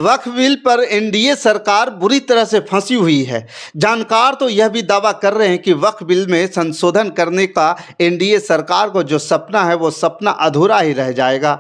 वक्फ bill पर NDA सरकार बुरी तरह से फंसी हुई है। जानकार तो यह भी दावा कर रहे हैं कि वक्फ बिल में संशोधन करने का एनडीए सरकार को जो सपना है वो सपना अधूरा ही रह जाएगा,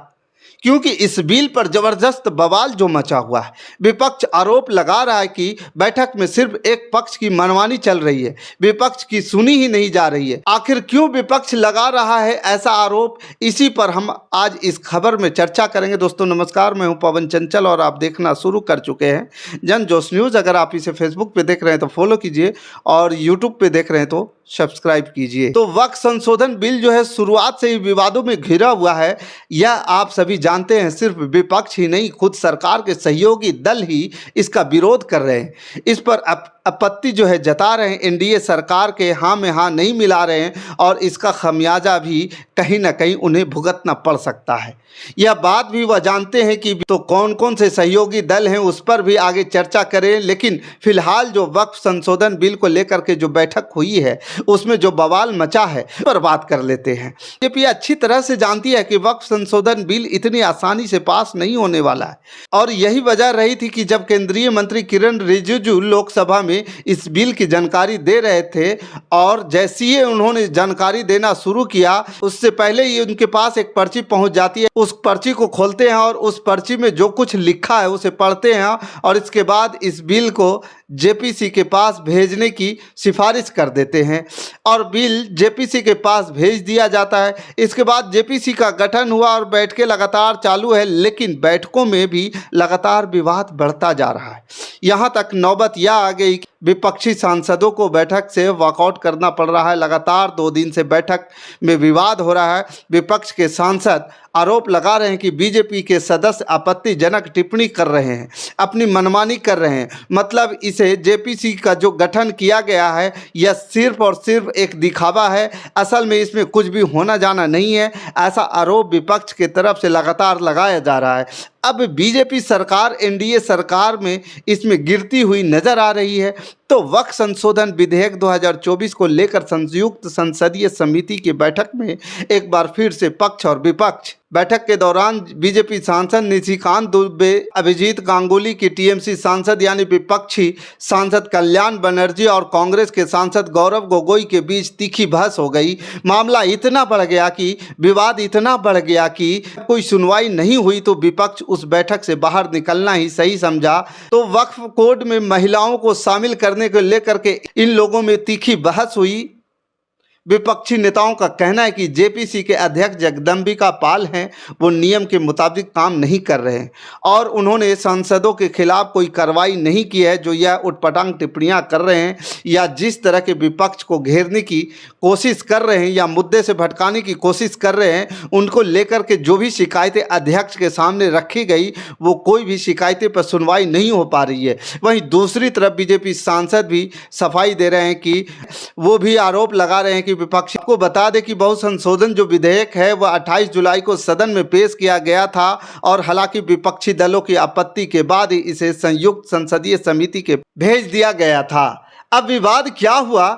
क्योंकि इस बिल पर जबरदस्त बवाल जो मचा हुआ है। विपक्ष आरोप लगा रहा है कि बैठक में सिर्फ एक पक्ष की मनमानी चल रही है, विपक्ष की सुनी ही नहीं जा रही है। आखिर क्यों विपक्ष लगा रहा है ऐसा आरोप, इसी पर हम आज इस खबर में चर्चा करेंगे। दोस्तों नमस्कार, मैं हूं पवन चंचल और आप देखना शुरू कर चुके हैं जन जोश न्यूज़। अगर आप इसे फेसबुक पे देख रहे हैं तो फॉलो कीजिए और यूट्यूब पे देख रहे हैं तो सब्सक्राइब कीजिए। तो वक्फ संशोधन बिल जो है शुरुआत से ही विवादों में घिरा हुआ है, यह आप सभी जानते हैं। सिर्फ विपक्ष ही नहीं, खुद सरकार के सहयोगी दल ही इसका विरोध कर रहे हैं। इस पर आपत्ति जो है जता रहे हैं, एनडीए सरकार के हाँ में हाँ नहीं मिला रहे हैं और इसका खमियाजा भी कहीं ना कहीं उन्हें भुगतना पड़ सकता है। यह बात भी वह जानते हैं कि तो कौन कौन से सहयोगी दल हैं उस पर भी आगे चर्चा करें, लेकिन फिलहाल जो वक्फ संशोधन बिल को लेकर के जो बैठक हुई है उसमें जो बवाल मचा है उस पर बात कर लेते हैं। बीजेपी अच्छी तरह से जानती है कि वक्फ संशोधन बिल इतनी आसानी से पास नहीं होने वाला है और यही वजह रही थी कि जब केंद्रीय मंत्री किरण रिजिजू लोकसभा में इस बिल की जानकारी दे रहे थे और जैसे ही उन्होंने जानकारी देना शुरू किया उससे पहले ही उनके पास एक पर्ची पहुंच जाती है। उस पर्ची को खोलते हैं और उस पर्ची में जो कुछ लिखा है उसे पढ़ते हैं और इसके बाद इस बिल को जेपीसी के पास भेजने की सिफारिश कर देते हैं और बिल जेपीसी के पास भेज दिया जाता है। इसके बाद जेपीसी का गठन हुआ और बैठकें लगातार चालू है, लेकिन बैठकों में भी लगातार विवाद बढ़ता जा रहा है। यहाँ तक नौबत यह आ गई कि विपक्षी सांसदों को बैठक से वॉकआउट करना पड़ रहा है। लगातार 2 दिन से बैठक में विवाद हो रहा है। विपक्ष के सांसद आरोप लगा रहे हैं कि बीजेपी के सदस्य आपत्तिजनक टिप्पणी कर रहे हैं, अपनी मनमानी कर रहे हैं। मतलब इसे जेपीसी का जो गठन किया गया है यह सिर्फ और सिर्फ एक दिखावा है, असल में इसमें कुछ भी होना जाना नहीं है। ऐसा आरोप विपक्ष के तरफ से लगातार लगाया जा रहा है। अब बीजेपी सरकार एनडीए सरकार में इसमें गिरती हुई नजर आ रही है। तो वक्फ संशोधन विधेयक 2024 को लेकर संयुक्त संसदीय समिति की बैठक में एक बार फिर से पक्ष और विपक्ष। बैठक के दौरान बीजेपी सांसद निशिकांत दुबे, अभिजीत गांगुली की टीएमसी सांसद यानी विपक्षी सांसद कल्याण बनर्जी और कांग्रेस के सांसद गौरव गोगोई के बीच तीखी बहस हो गई। मामला इतना बढ़ गया कि विवाद इतना बढ़ गया कि कोई सुनवाई नहीं हुई तो विपक्ष उस बैठक से बाहर निकलना ही सही समझा। तो वक्फ कोड में महिलाओं को शामिल करने को लेकर के इन लोगों में तीखी बहस हुई। विपक्षी नेताओं का कहना है कि जेपीसी के अध्यक्ष जगदम्बिका पाल हैं, वो नियम के मुताबिक काम नहीं कर रहे हैं और उन्होंने सांसदों के खिलाफ कोई कार्रवाई नहीं की है जो यह उटपटांग टिप्पणियां कर रहे हैं या जिस तरह के विपक्ष को घेरने की कोशिश कर रहे हैं या मुद्दे से भटकाने की कोशिश कर रहे हैं। उनको लेकर के जो भी शिकायतें अध्यक्ष के सामने रखी गई वो कोई भी शिकायतें पर सुनवाई नहीं हो पा रही है। वहीं दूसरी तरफ बीजेपी सांसद भी सफाई दे रहे हैं कि वो भी आरोप लगा रहे हैं कि विपक्ष को बता दें कि बहु संशोधन जो विधेयक है वह 28 जुलाई को सदन में पेश किया गया था और हालांकि विपक्षी दलों की आपत्ति के बाद ही इसे संयुक्त संसदीय समिति के भेज दिया गया था। अब विवाद क्या हुआ,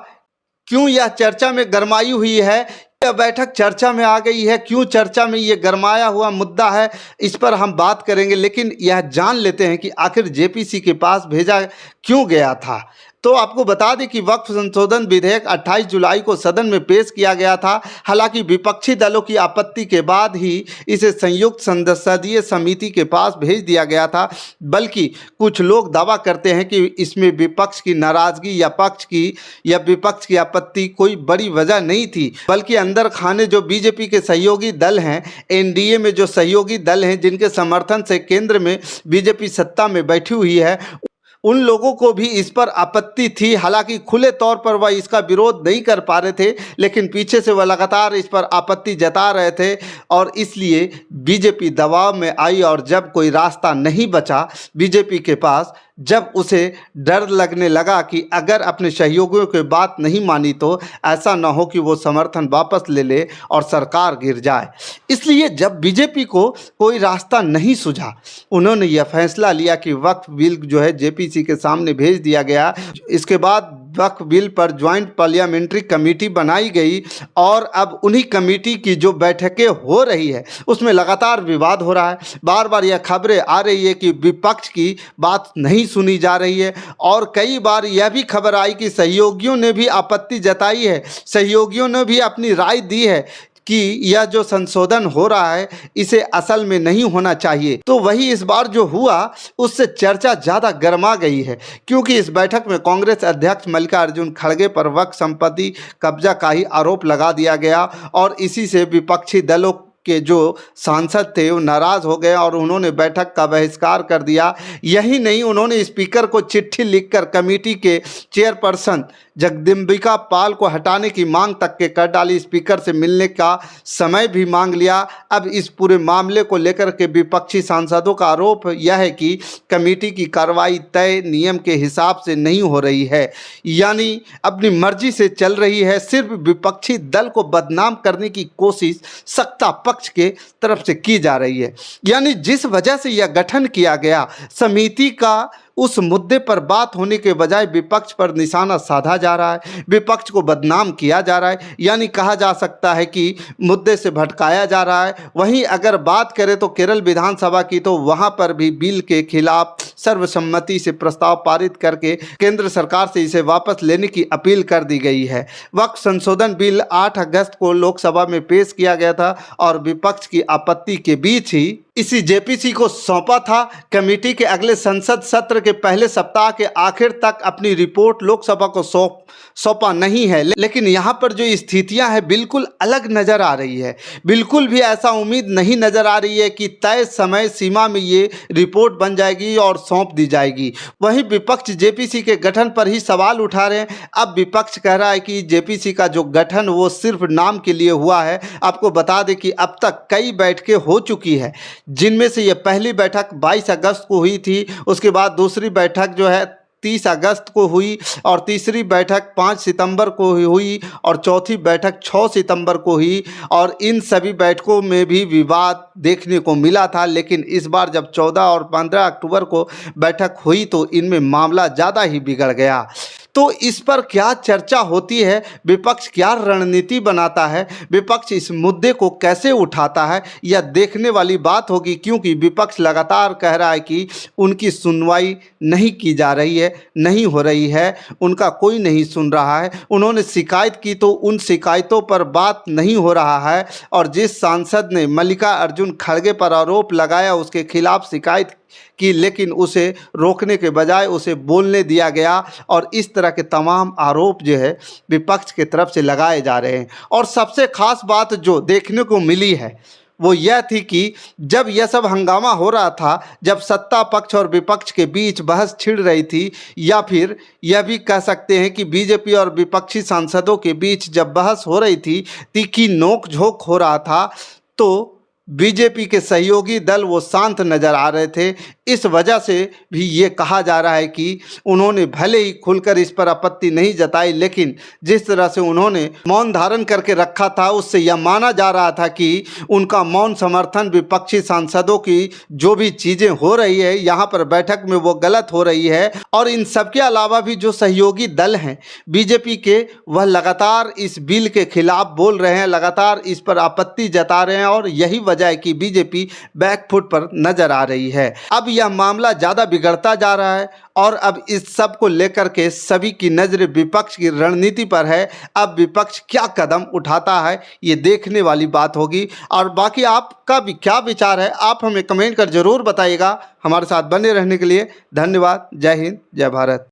क्यों यह चर्चा में गरमाई हुई है, यह बैठक चर्चा में आ गई है, क्यों चर्चा में यह गरमाया हुआ मुद्दा है, इस पर हम बात करेंगे। लेकिन यह जान लेते हैं कि आखिर जेपीसी के पास भेजा क्यों गया था। तो आपको बता दें कि वक्फ संशोधन विधेयक 28 जुलाई को सदन में पेश किया गया था। हालांकि विपक्षी दलों की आपत्ति के बाद ही इसे संयुक्त संसदीय समिति के पास भेज दिया गया था। बल्कि कुछ लोग दावा करते हैं कि इसमें विपक्ष की नाराजगी या पक्ष की या विपक्ष की आपत्ति कोई बड़ी वजह नहीं थी, बल्कि अंदर खाने जो बीजेपी के सहयोगी दल हैं, एनडीए में जो सहयोगी दल हैं जिनके समर्थन से केंद्र में बीजेपी सत्ता में बैठी हुई है, उन लोगों को भी इस पर आपत्ति थी। हालांकि खुले तौर पर वह इसका विरोध नहीं कर पा रहे थे, लेकिन पीछे से वह लगातार इस पर आपत्ति जता रहे थे और इसलिए बीजेपी दबाव में आई और जब कोई रास्ता नहीं बचा बीजेपी के पास, जब उसे डर लगने लगा कि अगर अपने सहयोगियों की बात नहीं मानी तो ऐसा न हो कि वो समर्थन वापस ले ले और सरकार गिर जाए, इसलिए जब बीजेपी को कोई रास्ता नहीं सूझा उन्होंने यह फैसला लिया कि वक्फ बिल जो है जेपीसी के सामने भेज दिया गया। इसके बाद वक्फ बिल पर ज्वाइंट पार्लियामेंट्री कमेटी बनाई गई और अब उन्हीं कमेटी की जो बैठकें हो रही है उसमें लगातार विवाद हो रहा है। बार बार यह खबरें आ रही है कि विपक्ष की बात नहीं सुनी जा रही है और कई बार यह भी खबर आई कि सहयोगियों ने भी आपत्ति जताई है, सहयोगियों ने भी अपनी राय दी है कि यह जो संशोधन हो रहा है इसे असल में नहीं होना चाहिए। तो वही इस बार जो हुआ उससे चर्चा ज़्यादा गर्मा गई है, क्योंकि इस बैठक में कांग्रेस अध्यक्ष मल्लिकार्जुन खड़गे पर वक्फ संपत्ति कब्जा का ही आरोप लगा दिया गया और इसी से विपक्षी दलों के जो सांसद थे वो नाराज़ हो गए और उन्होंने बैठक का बहिष्कार कर दिया। यही नहीं, उन्होंने स्पीकर को चिट्ठी लिखकर कमेटी के चेयरपर्सन जगदम्बिका पाल को हटाने की मांग तक के कर डाली। स्पीकर से मिलने का समय भी मांग लिया। अब इस पूरे मामले को लेकर के विपक्षी सांसदों का आरोप यह है कि कमेटी की कार्रवाई तय नियम के हिसाब से नहीं हो रही है, यानी अपनी मर्जी से चल रही है। सिर्फ विपक्षी दल को बदनाम करने की कोशिश सत्ता पक्ष के तरफ से की जा रही है, यानी जिस वजह से यह गठन किया गया समिति का उस मुद्दे पर बात होने के बजाय विपक्ष पर निशाना साधा जा रहा है, विपक्ष को बदनाम किया जा रहा है, यानी कहा जा सकता है कि मुद्दे से भटकाया जा रहा है। वहीं अगर बात करें तो केरल विधानसभा की, तो वहां पर भी बिल के खिलाफ सर्वसम्मति से प्रस्ताव पारित करके केंद्र सरकार से इसे वापस लेने की अपील कर दी गई है। वक्फ संशोधन बिल 8 अगस्त को लोकसभा में पेश किया गया था और विपक्ष की आपत्ति के बीच ही इसी जेपीसी को सौंपा था। कमेटी के अगले संसद सत्र के पहले सप्ताह के आखिर तक अपनी रिपोर्ट लोकसभा को सौंपा नहीं है, लेकिन यहाँ पर जो स्थितियाँ हैं बिल्कुल अलग नज़र आ रही है। बिल्कुल भी ऐसा उम्मीद नहीं नज़र आ रही है कि तय समय सीमा में ये रिपोर्ट बन जाएगी और सौंप दी जाएगी। वहीं विपक्ष जेपीसी के गठन पर ही सवाल उठा रहे हैं। अब विपक्ष कह रहा है कि जेपीसी का जो गठन वो सिर्फ नाम के लिए हुआ है। आपको बता दें कि अब तक कई बैठकें हो चुकी है, जिनमें से ये पहली बैठक 22 अगस्त को हुई थी, उसके बाद दूसरी बैठक जो है 30 अगस्त को हुई और तीसरी बैठक 5 सितंबर को हुई और चौथी बैठक 6 सितंबर को हुई और इन सभी बैठकों में भी विवाद देखने को मिला था। लेकिन इस बार जब 14 और 15 अक्टूबर को बैठक हुई तो इनमें मामला ज़्यादा ही बिगड़ गया। तो इस पर क्या चर्चा होती है, विपक्ष क्या रणनीति बनाता है, विपक्ष इस मुद्दे को कैसे उठाता है, यह देखने वाली बात होगी, क्योंकि विपक्ष लगातार कह रहा है कि उनकी सुनवाई नहीं की जा रही है, नहीं हो रही है, उनका कोई नहीं सुन रहा है। उन्होंने शिकायत की तो उन शिकायतों पर बात नहीं हो रहा है और जिस सांसद ने मल्लिकार्जुन खड़गे पर आरोप लगाया उसके खिलाफ शिकायत की, लेकिन उसे रोकने के बजाय उसे बोलने दिया गया और इस तरह के तमाम आरोप जो है विपक्ष की तरफ से लगाए जा रहे हैं। और सबसे खास बात जो देखने को मिली है वो यह थी कि जब यह सब हंगामा हो रहा था, जब सत्ता पक्ष और विपक्ष के बीच बहस छिड़ रही थी, या फिर यह भी कह सकते हैं कि बीजेपी और विपक्षी सांसदों के बीच जब बहस हो रही थी, तीखी नोक झोंक हो रहा था, तो बीजेपी के सहयोगी दल वो शांत नज़र आ रहे थे। इस वजह से भी ये कहा जा रहा है कि उन्होंने भले ही खुलकर इस पर आपत्ति नहीं जताई, लेकिन जिस तरह से उन्होंने मौन धारण करके रखा था उससे यह माना जा रहा था कि उनका मौन समर्थन विपक्षी सांसदों की जो भी चीज़ें हो रही है यहाँ पर बैठक में वो गलत हो रही है। और इन सबके अलावा भी जो सहयोगी दल हैं बीजेपी के, वह लगातार इस बिल के खिलाफ बोल रहे हैं, लगातार इस पर आपत्ति जता रहे हैं और यही वजह है कि बीजेपी बैकफुट पर नजर आ रही है। अब यह मामला ज़्यादा बिगड़ता जा रहा है और अब इस सब को लेकर के सभी की नज़र विपक्ष की रणनीति पर है। अब विपक्ष क्या कदम उठाता है ये देखने वाली बात होगी। और बाकी आपका भी क्या विचार है आप हमें कमेंट कर ज़रूर बताइएगा। हमारे साथ बने रहने के लिए धन्यवाद। जय हिंद, जय भारत।